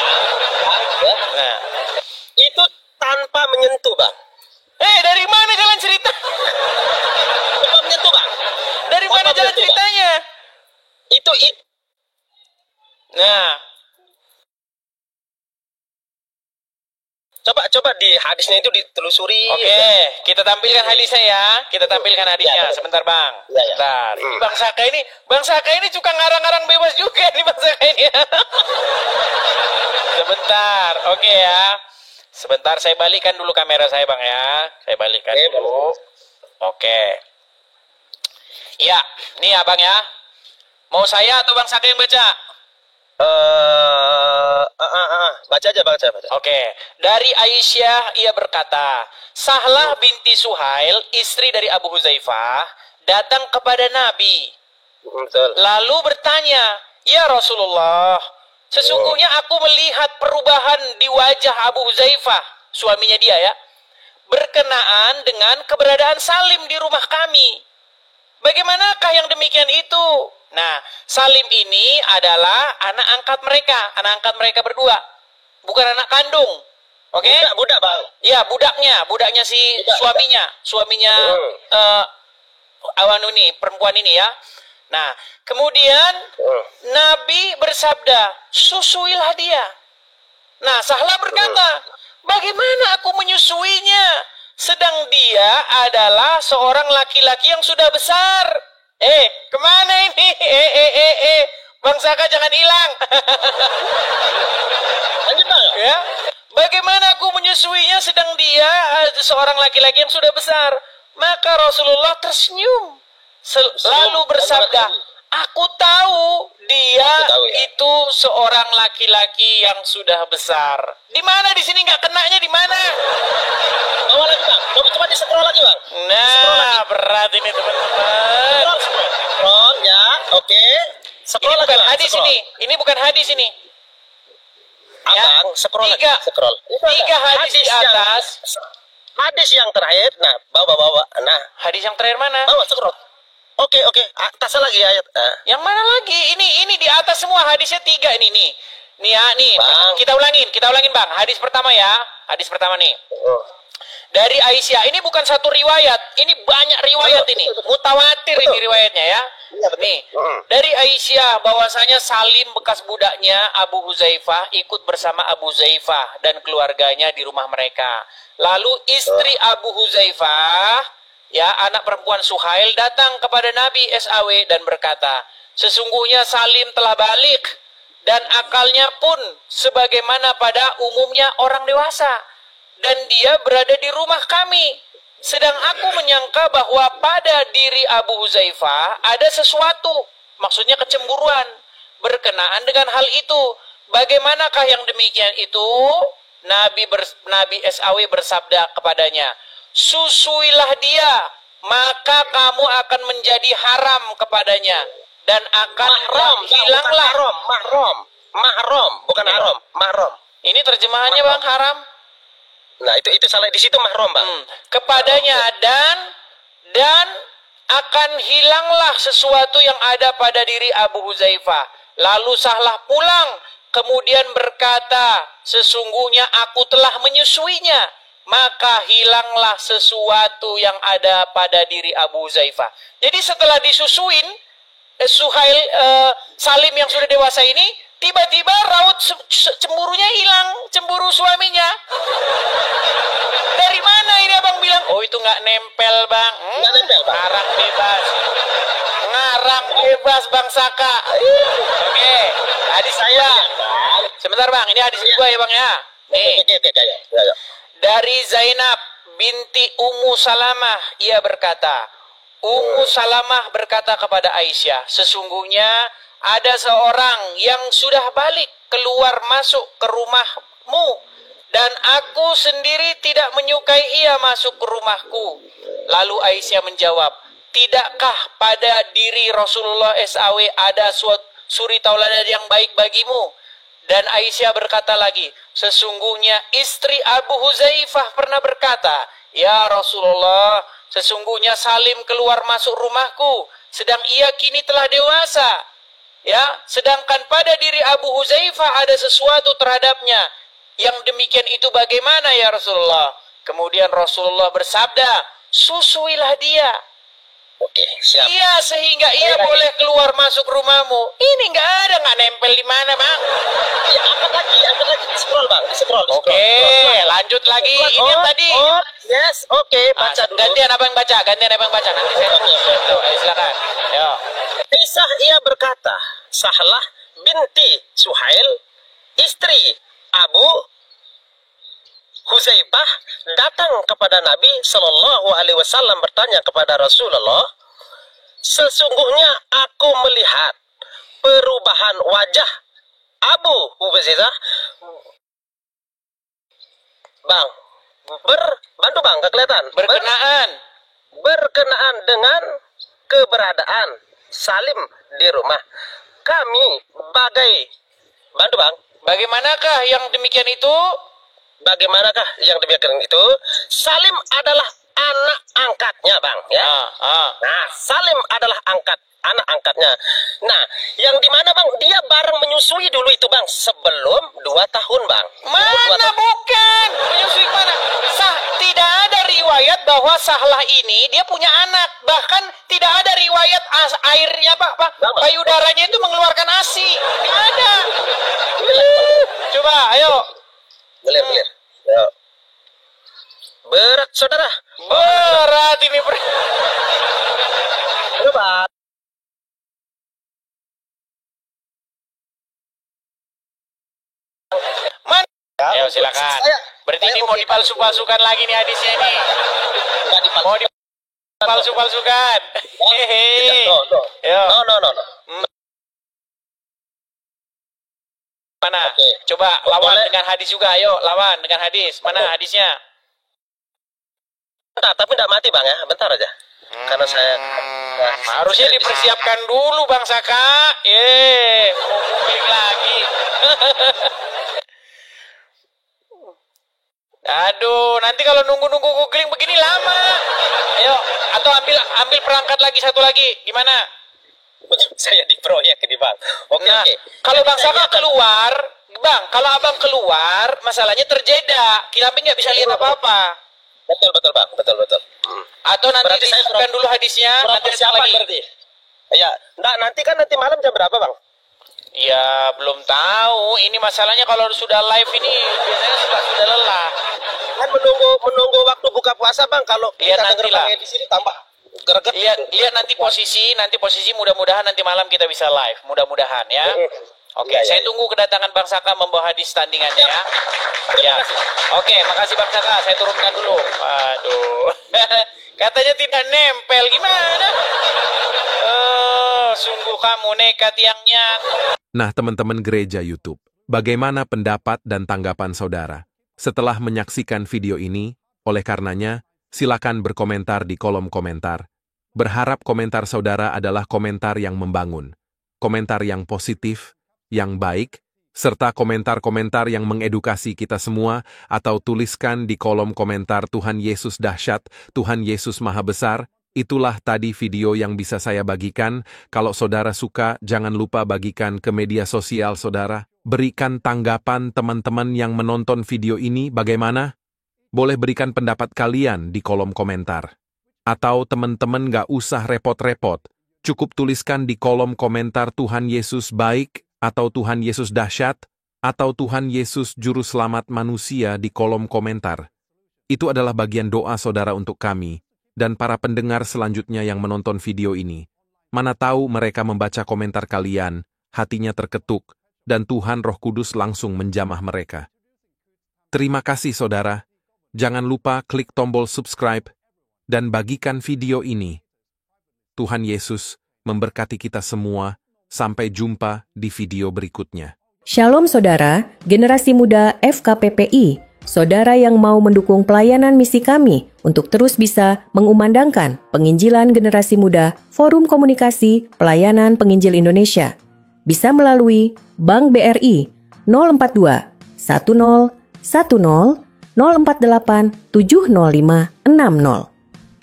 nah, itu tanpa menyentuh, Bang. Dari mana jalan cerita? Tanpa menyentuh, Bang. Dari mana jalan ceritanya? Itu. Nah, coba di hadisnya itu ditelusuri. Oke, kita tampilkan hadisnya ya. Sebentar, Bang. Sebentar. Bang Saka ini suka ngarang-ngarang bebas juga nih Bang Saka ini. Sebentar. Oke ya. Sebentar, saya balikkan dulu kamera saya, Bang ya. Saya balikkan dulu. Oke. Ya, nih ya, Bang ya. Mau saya atau Bang Saka yang baca? baca aja. Oke, dari Aisyah ia berkata, Sahlah binti Suhail, istri dari Abu Huzaifah, datang kepada Nabi. Betul. Lalu bertanya, Ya Rasulullah, sesungguhnya aku melihat perubahan di wajah Abu Huzaifah, suaminya dia ya, berkenaan dengan keberadaan Salim di rumah kami. Bagaimanakah yang demikian itu? Nah, Salim ini adalah anak angkat mereka berdua, bukan anak kandung. Oke? Budak, Bang. Ya, budaknya si suaminya Awan ini, perempuan ini ya. Nah, kemudian Nabi bersabda, susuilah dia. Nah, Sahlah berkata, bagaimana aku menyusuinya? Sedang dia adalah seorang laki-laki yang sudah besar. Kemana ini? Bang Saka jangan hilang. Ya, bagaimana aku menyusuinya sedang dia seorang laki-laki yang sudah besar? Maka Rasulullah tersenyum, lalu bersabda, aku tahu dia itu seorang laki-laki yang sudah besar. Di mana di sini nggak kenanya di mana? Bawa lagi, Bang. Coba di-scroll lagi, Bang. Nah, berat ini teman-teman. Scroll ya, oke. Ini bukan hadis ini. Ini bukan hadis ini. Abang, scroll lagi. Scroll. Tiga hadis di atas. Hadis yang terakhir. Nah, bawa. Nah, hadis yang terakhir mana? Bawa scroll. Oke. Atas lagi ayat. Yang mana lagi? Ini di atas semua hadisnya 3 ini nih. Nih ya, nih. Bang. Kita ulangin, Bang. Hadis pertama ya. Hadis pertama nih. Dari Aisyah. Ini bukan satu riwayat. Ini banyak riwayat ini. Mutawatir ini riwayatnya ya. Nih. Dari Aisyah bahwasanya Salim bekas budaknya Abu Huzaifah ikut bersama Abu Huzaifah dan keluarganya di rumah mereka. Lalu istri Abu Huzaifah, ya, anak perempuan Suhail datang kepada Nabi SAW dan berkata, sesungguhnya Salim telah balik dan akalnya pun sebagaimana pada umumnya orang dewasa, dan dia berada di rumah kami. Sedang aku menyangka bahwa pada diri Abu Huzaifah ada sesuatu, maksudnya kecemburuan, berkenaan dengan hal itu. Bagaimanakah yang demikian itu? Nabi SAW bersabda kepadanya, susuilah dia, maka kamu akan menjadi haram kepadanya, dan akan hilanglah. Mahram, bukan haram, mahram. Ini terjemahannya mahram. Bang, haram. Nah, itu salah di situ mahram, Bang. Kepadanya dan akan hilanglah sesuatu yang ada pada diri Abu Huzaifah. Lalu Sahlah pulang, kemudian berkata, sesungguhnya aku telah menyusuinya, maka hilanglah sesuatu yang ada pada diri Abu Huzaifah. Jadi setelah disusuin, Suhail Salim yang sudah dewasa ini, tiba-tiba raut cemburunya hilang, cemburu suaminya. Dari mana ini abang bilang? Oh, itu nggak nempel, Bang. Nggak nempel, Bang. Ngarang bebas, Bang Saka. Oke, hadis saya. Sebentar, Bang, ini hadis gua ya, Bang ya. Nih. Oke. Dari Zainab binti Ummu Salamah, ia berkata, Ummu Salamah berkata kepada Aisyah, sesungguhnya ada seorang yang sudah balik keluar masuk ke rumahmu, dan aku sendiri tidak menyukai ia masuk ke rumahku. Lalu Aisyah menjawab, tidakkah pada diri Rasulullah SAW ada suri tauladan yang baik bagimu? Dan Aisyah berkata lagi, sesungguhnya istri Abu Huzaifah pernah berkata, ya Rasulullah, sesungguhnya Salim keluar masuk rumahku, sedang ia kini telah dewasa. Ya, sedangkan pada diri Abu Huzaifah ada sesuatu terhadapnya. Yang demikian itu bagaimana ya Rasulullah? Kemudian Rasulullah bersabda, susuilah dia. Oke, siap. Iya, sehingga ia boleh keluar masuk rumahmu. Ini nggak nempel di mana, Bang? Ya, angkat lagi, scroll, Bang, scroll. Oke, lanjut lagi. Ini yang tadi. Yes, oke, baca dulu. Gantian abang baca. Nanti saya ayo, silakan. Yo. Aisyah ia berkata, Sahlah binti Suhail, istri Abu Huzaifah datang kepada Nabi Shallallahu Alaihi Wasallam bertanya kepada Rasulullah, sesungguhnya aku melihat perubahan wajah Abu Huzaifah Bang, bantu Bang, gak kelihatan. Berkenaan dengan keberadaan Salim di rumah. Kami bantu Bang. Bagaimanakah yang demikian itu? Salim adalah anak angkatnya Bang, ya. Nah, Salim adalah anak angkatnya. Nah, yang di mana Bang? Dia bareng menyusui dulu itu Bang, sebelum 2 tahun Bang. Mana bukan? Menyusui mana? Tidak ada riwayat bahwa Sahlah ini dia punya anak. Bahkan tidak ada riwayat airnya payudaranya itu mengeluarkan ASI. Tidak ada. Coba, ayo. Belir. Yo. Berat saudara. Berat ini. Coba. Ayo silakan. Berarti ini mau dipalsu-palsukan lagi nih hadisnya ini. Mau dipalsu-palsukan. Hehehe. No. Mana? Coba lawan dengan hadis juga. Ayo lawan dengan hadis. Mana hadisnya? Tapi tidak mati Bang ya. Bentar aja. Karena saya harusnya dipersiapkan dulu Bang Saka. Mau googling lagi. Aduh, nanti kalau nunggu-nunggu googling begini lama. Ayo, atau ambil perangkat lagi satu lagi. Gimana? Saya diproyek ini Bang. Oke. Kalau Bang Saka keluar, Bang, kalau Abang keluar, masalahnya terjeda. Kami nggak bisa lihat apa-apa. Betul Bang, betul. Atau nanti disebutkan dulu hadisnya, nanti siapa berarti? Ya, nanti malam jam berapa Bang? Ya, belum tahu. Ini masalahnya kalau sudah live ini biasanya sudah lelah. Kan menunggu waktu buka puasa Bang. Kalau lihat nanti lah di sini tambah greget. Lihat nanti posisi mudah-mudahan nanti malam kita bisa live. Mudah-mudahan ya. Oke, saya tunggu kedatangan Bang Saka membawa hadis tandingannya ya. Ya. Oke, makasih Bang Saka. Saya turunkan dulu. Aduh. Katanya tidak nempel. Gimana? Sungguh kamu nekat yangnya. Nah, teman-teman gereja YouTube, bagaimana pendapat dan tanggapan saudara? Setelah menyaksikan video ini, oleh karenanya, silakan berkomentar di kolom komentar. Berharap komentar saudara adalah komentar yang membangun, komentar yang positif, yang baik, serta komentar-komentar yang mengedukasi kita semua, atau tuliskan di kolom komentar Tuhan Yesus dahsyat, Tuhan Yesus maha besar. Itulah tadi video yang bisa saya bagikan. Kalau saudara suka, jangan lupa bagikan ke media sosial saudara. Berikan tanggapan teman-teman yang menonton video ini bagaimana? Boleh berikan pendapat kalian di kolom komentar. Atau teman-teman gak usah repot-repot. Cukup tuliskan di kolom komentar Tuhan Yesus baik, atau Tuhan Yesus dahsyat, atau Tuhan Yesus juru selamat manusia di kolom komentar. Itu adalah bagian doa saudara untuk kami dan para pendengar selanjutnya yang menonton video ini. Mana tahu mereka membaca komentar kalian, hatinya terketuk, dan Tuhan Roh Kudus langsung menjamah mereka. Terima kasih saudara. Jangan lupa klik tombol subscribe dan bagikan video ini. Tuhan Yesus memberkati kita semua. Sampai jumpa di video berikutnya. Shalom saudara, generasi muda FKPPI. Saudara yang mau mendukung pelayanan misi kami untuk terus bisa mengumandangkan penginjilan generasi muda Forum Komunikasi Pelayanan Penginjil Indonesia. Bisa melalui Bank BRI 042 10 10 048 705 60.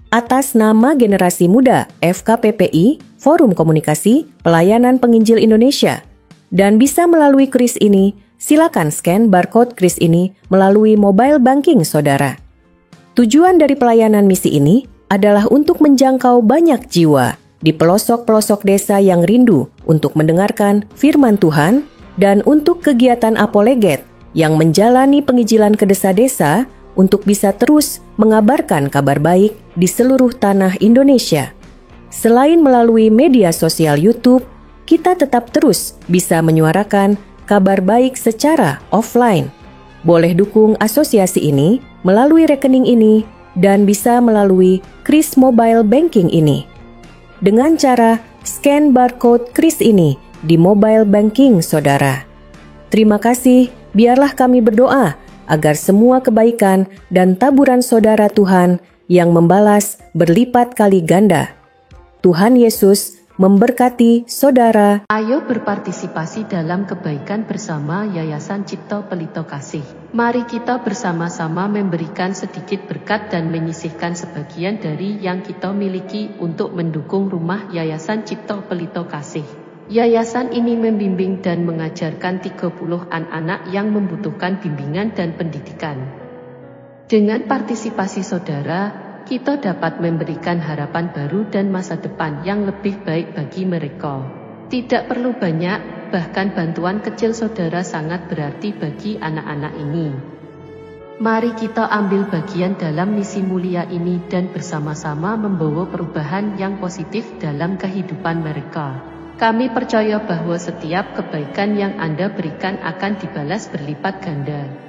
Atas nama generasi muda FKPPI Forum Komunikasi Pelayanan Penginjil Indonesia. Dan bisa melalui kris ini, silakan scan barcode kris ini melalui mobile banking saudara. Tujuan dari pelayanan misi ini adalah untuk menjangkau banyak jiwa di pelosok-pelosok desa yang rindu untuk mendengarkan firman Tuhan dan untuk kegiatan apoleget yang menjalani penginjilan ke desa-desa untuk bisa terus mengabarkan kabar baik di seluruh tanah Indonesia. Selain melalui media sosial YouTube, kita tetap terus bisa menyuarakan kabar baik secara offline. Boleh dukung asosiasi ini melalui rekening ini dan bisa melalui kris mobile banking ini. Dengan cara scan barcode kris ini di mobile banking saudara. Terima kasih, biarlah kami berdoa agar semua kebaikan dan taburan saudara Tuhan yang membalas berlipat kali ganda. Tuhan Yesus memberkati saudara. Ayo berpartisipasi dalam kebaikan bersama Yayasan Cipto Pelito Kasih. Mari kita bersama-sama memberikan sedikit berkat dan menyisihkan sebagian dari yang kita miliki untuk mendukung rumah Yayasan Cipto Pelito Kasih. Yayasan ini membimbing dan mengajarkan 30 anak-anak yang membutuhkan bimbingan dan pendidikan. Dengan partisipasi saudara, kita dapat memberikan harapan baru dan masa depan yang lebih baik bagi mereka. Tidak perlu banyak, bahkan bantuan kecil saudara sangat berarti bagi anak-anak ini. Mari kita ambil bagian dalam misi mulia ini dan bersama-sama membawa perubahan yang positif dalam kehidupan mereka. Kami percaya bahwa setiap kebaikan yang Anda berikan akan dibalas berlipat ganda.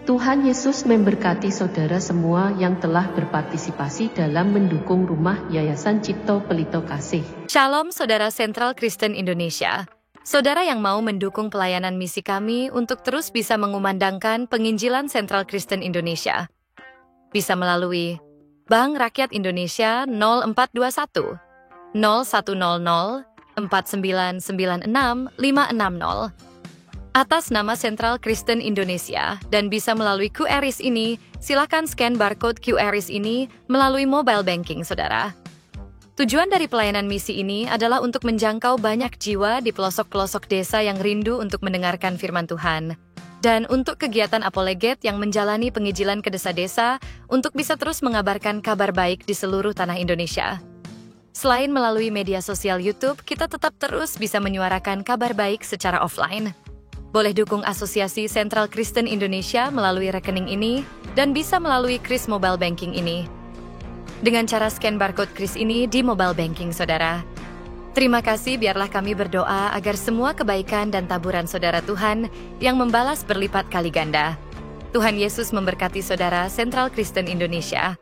Tuhan Yesus memberkati saudara semua yang telah berpartisipasi dalam mendukung rumah Yayasan Cipto Pelito Kasih. Shalom saudara Sentral Kristen Indonesia. Saudara yang mau mendukung pelayanan misi kami untuk terus bisa mengumandangkan penginjilan Sentral Kristen Indonesia. Bisa melalui Bank Rakyat Indonesia 0421 0100 4996 560 atas nama Sentral Kristen Indonesia, dan bisa melalui QRIS ini. Silakan scan barcode QRIS ini melalui mobile banking saudara. Tujuan dari pelayanan misi ini adalah untuk menjangkau banyak jiwa di pelosok-pelosok desa yang rindu untuk mendengarkan firman Tuhan, dan untuk kegiatan apoleget yang menjalani penginjilan ke desa-desa untuk bisa terus mengabarkan kabar baik di seluruh tanah Indonesia. Selain melalui media sosial YouTube, kita tetap terus bisa menyuarakan kabar baik secara offline. Boleh dukung Asosiasi Sentral Kristen Indonesia melalui rekening ini, dan bisa melalui KRIS Mobile Banking ini. Dengan cara scan barcode KRIS ini di mobile banking saudara. Terima kasih, biarlah kami berdoa agar semua kebaikan dan taburan saudara Tuhan yang membalas berlipat kali ganda. Tuhan Yesus memberkati saudara Sentral Kristen Indonesia.